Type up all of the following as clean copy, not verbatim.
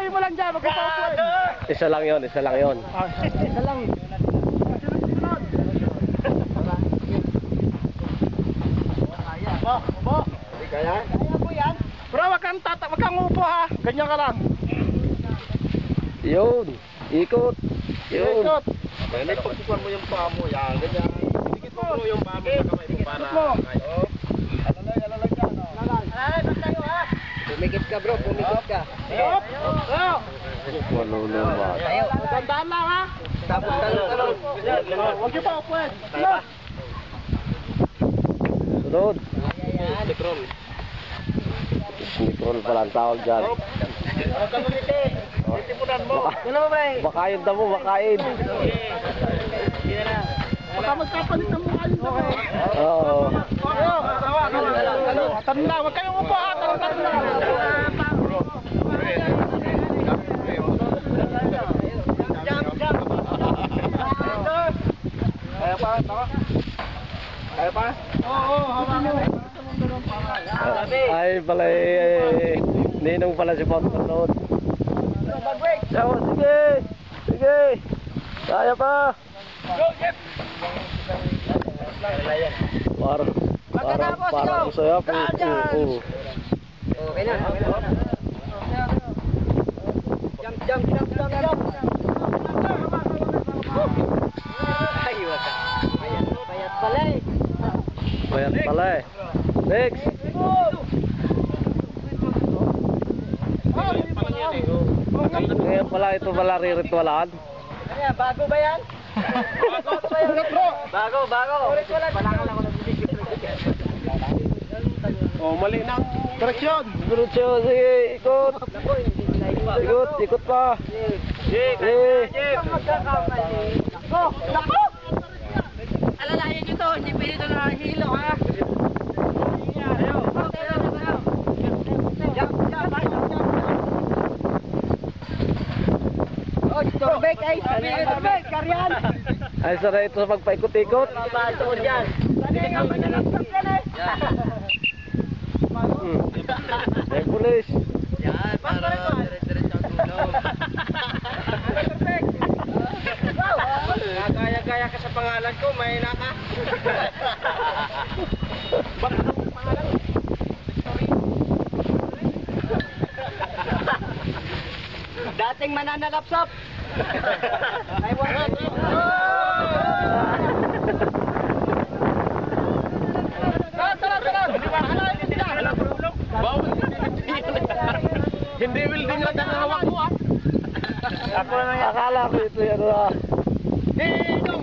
Upuin mo lang dyan, magpapaupuin. Isa lang yon, isa lang yon. Isa lang. Bo. Kaya? Kaya po yan. Bro, wag kang upo ha. Ganyan ka lang. Yun, ikot. Yun. Ikot. Kaya pagpupuan mo yung paa mo, yan, ganyan. Dikit mo bro yung paa mo sa kamay mo para kayo. Alalay ka. Alalay, basta tayo ha. Pumikit ka bro, pumikit ka. Ayop. Ayop. Maluluwa. Magandaan lang ha. Tapos talon. Huwag niyo pa upuin. Sunod. Sikron. Snikrol pala ang tawag dyan. Huwag ka lumiti. Titipunan mo. Ano ba ba eh? Bakain daw mo, bakain. Baka magkapalit ng mukha nito. Oo. Tanda, huwag kayong upo ha. Tanda. Kaya pa, tama? Kaya pa? Oo, hawakan. Ay pala ninong pala si Pop Panood. Sawa, sige. Sige. Kaya pa. Parang saya po. Okay na. Jump. Ayun ka. Payat pala eh. Bayat pala eh. Next. Ngayon pala ito pala riritualan. Kaya, bago ba yan? Bago. Oh, mali na. Direksyon. Diretso, sige, ikot. Ikot pa. Nako! Alalayan nyo to, hindi pwede ito nakahilo ha. Oh, turbek ay, turbek, karyan. Ay, sana ito sa pagpaikot-ikot. Papato dyan. Ay, pulis. Yan, para dire-diretso ang tulog. Kaya ka sa pangalan ko, may naka. Bakit ang pangalan? Dating mananalapsop. Ay, wala. Tara. Hindi building lang ang hawak mo ah. Ako na nga. Akala ko ito yan ah.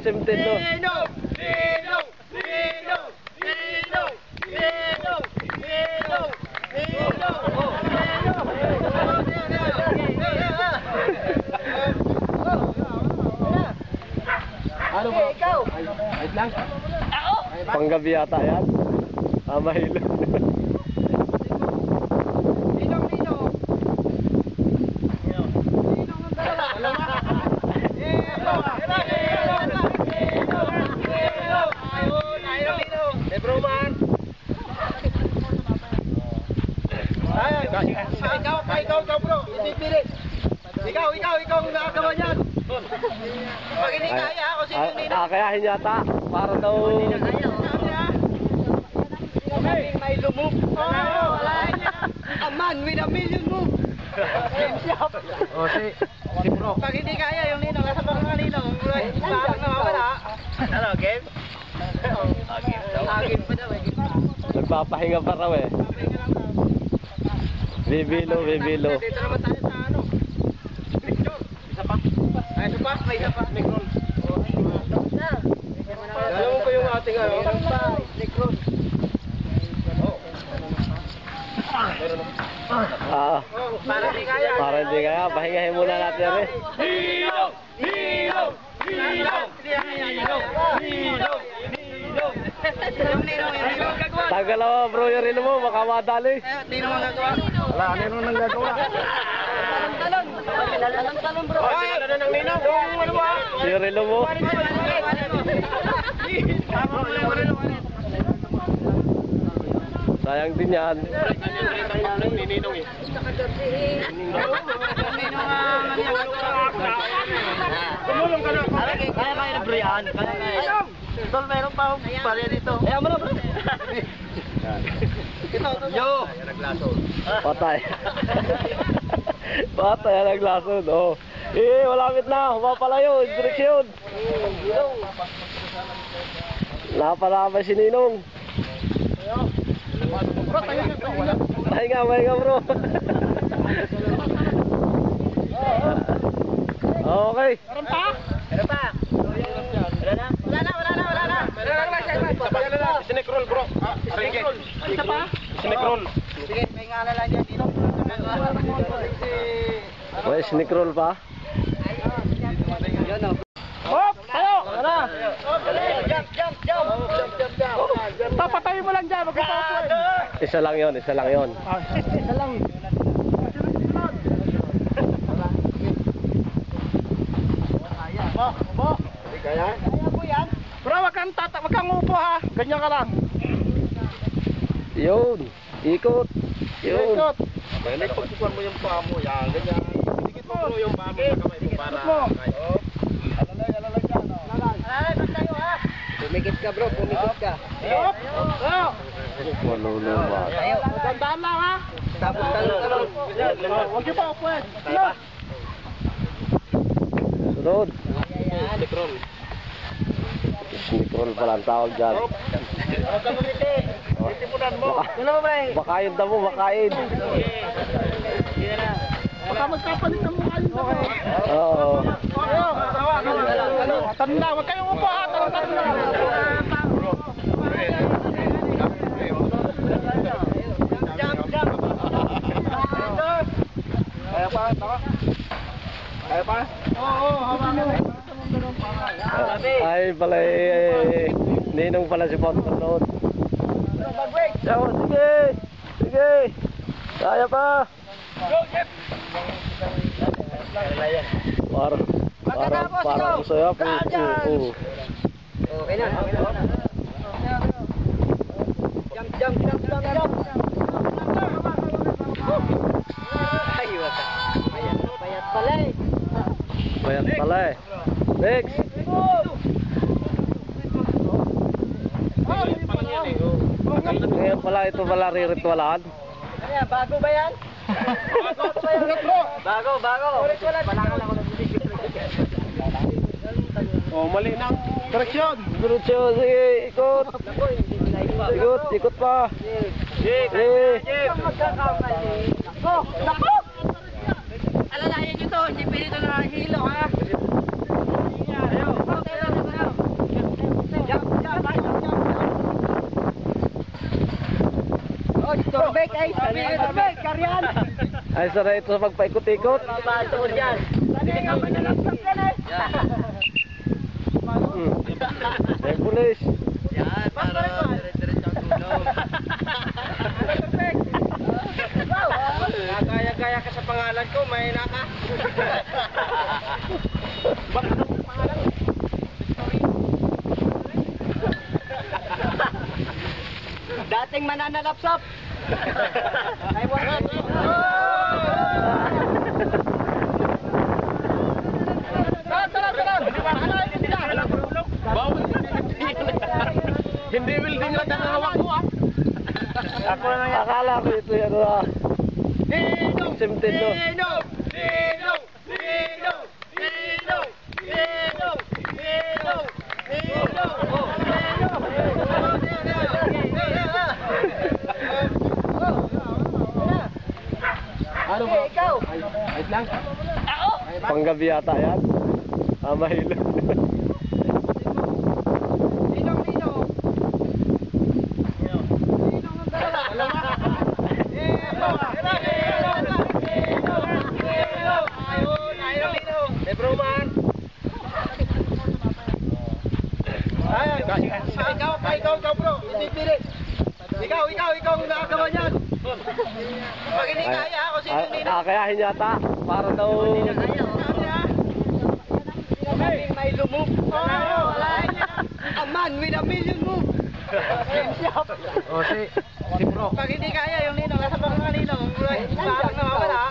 Simtin no. Ano ba? Ikaw. Wait lang. Ako. Panggabi yata yan. Mahilo. Ikaw bro, hindi pilit. Ikaw ang nakagawa niyan. Pag hindi kaya ako sino nino. Akayahin yata. Para daw. May lumove. A man with a million move. Oh, si bro. Pag hindi kaya yung nino, nasa mga nino, parang nawawala. Ano, game? Game pa daw eh. Nagpapahinga pa raw eh. Bibilo. Dito naman tayo sa ano. Picture. Isa pa. Ay, isa pa. May isa pa. Necron. Alam mo ko yung ating ano? Necron. Para hindi kaya. Para hindi kaya. Pahingahin muna natin eh. Tagal ako bro yung relo mo. Baka madali. Hindi naman gagawa. Wala, ano nang gagawa? Talon bro. Ay, ano nang nino? Kung ano ba? Yung relo mo. Sayang din yan. Ninong eh. Tumulong ka na. Kaya na bro yan. Kaya. Tol, meron pa akong pare dito. Ayaw mo na bro. Yo! Patay. Patay ang naglasod. Oh. Malapit na. Humapalayo. Direksyon. Napalabas si Ninong. Bro, tayo na. Mahinga bro. Okay. Meron pa? Meron pa. Wala na. Sinekrol bro. Isa pa? Sinekrol. Sige, may ngala lang dyan dito. May sneak roll pa. Hop! Tayo! Wala! Jump! Papatayin mo lang dyan, magkakaupuan. Isa lang yon. Isa lang. Mo! Kaya mo yan? Bro, wag kang upo ha. Ganyan ka lang. Yun. Ikot. Yun. Ikot. May pagkukuhan mo yung paa mo. Yan, ganyan. Dikit mo bro yung paa mo sa kamay mo para. Alalay dyan. Alalay, ba't tayo ha? Pumikit ka bro, pumikit ka. Hop! Maluluma. Tayo. Magandaan lang ha. Tapos talong. Huwag niyo pa upuan. Sunod. Sinekrol. Sneak roll pala ang tawag dyan. Titipunan mo. Ano mo ba eh? Makain daw mo, makain. Baka magkapalitan mo kayo sa mga. Oo. Tanda, huwag kayong upo ha. Tanda. Kaya pa, taka. Kaya pa? Oo, hawakan. Ay pala Ninong pala si Ponton noon. Yaw, sige. Kaya pa. Para gusto ya po. Okay na. Jump. Ay, wala. Payat pala eh. Bayat pala eh. Next. Ngayon pala ito pala riritualan. Ano bago ba yan? Bago. Panangal ako ng video. Oh, mali ng direksyon. Diretso, sige, ikot. Ikot pa. Nako! Alalayan nyo to, hindi pwede ito na hilo ha. Oh, Torbek ay, Torbek, karyan. Ay, sana ito sa magpaikot-ikot. Mabatuon yan. Ay, pulis. Yan, para dire-diretso ang tulong. Kaya ka sa pangalan ko, may naka. Bakit ang pangalan? Dating mananalapsap. Ay, wala. Tara. Bawal. Hindi welding lang ang hawak ko ah. Ako na nga. Akala ko ito yan ah. Simtin no. Ano ba? Ikaw. Wait lang. Ako. Panggabi yata yan. Mahilo. Ikaw bro, hindi pilit. Ikaw ang nakagawa niyan. Pag hindi kaya ako sino nino. Akayahin yata. Para daw. May lumove. Wala niya. A man with a million move. Pag hindi kaya, yung ninong, nasa bang mga ninong, parang nawawala.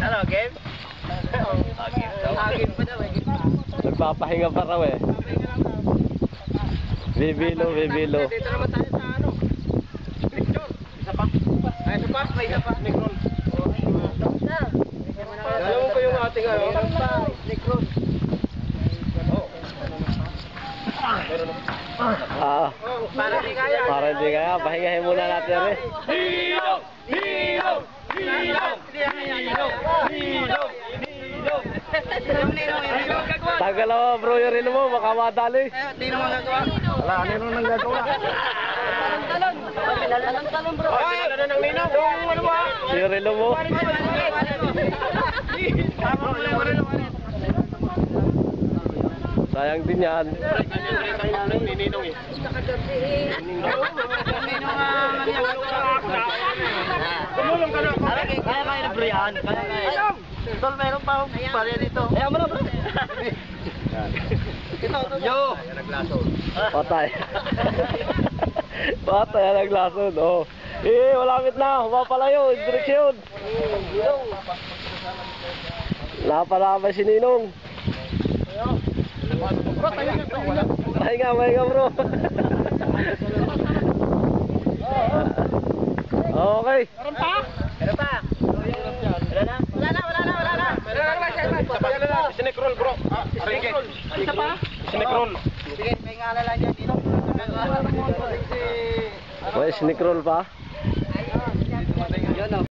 Ano, game? Game pa daw eh. Nagpapahinga pa raw eh. Bibilo, bibilo. Dito naman tayo sa ano. Picture. Isa pa. Ay, isa pa. May isa pa. Necron. Alam mo ko yung ating ano? Necron. Ah, Para di kaya. para hindi kaya, pahingahin muna natin rin. Hilong! Hilong! Hilong! Hilong! Yung ninong, yung ninong gagawa. Tagal ako bro yung rin mo, baka madali. Ninong ang gagawa. Wala, ninong nang gagawa. Talon bro. Ay, ano ng ninong? Yung ano ba? Yung rin mo. Tama mo lang rin. Sayang din yan. Ninong eh. Tumulong ka na. Kaya na bro yan. Kaya kaya. Tol, meron pa akong pala dito. Ayaw mo na bro. Ito. Yo. Patay. Patay ang naglason. Oh. Malapit na. Mapalayo. Direksyon. Napalabay si Ninong. Mahinga bro. Okay. Meron pa? Meron pa. Wala na. Sinecroll bro. Sige. Isa pa? Sinecroll. Sige, may ngaalala dyan dito. May sneak roll pa. Yun o.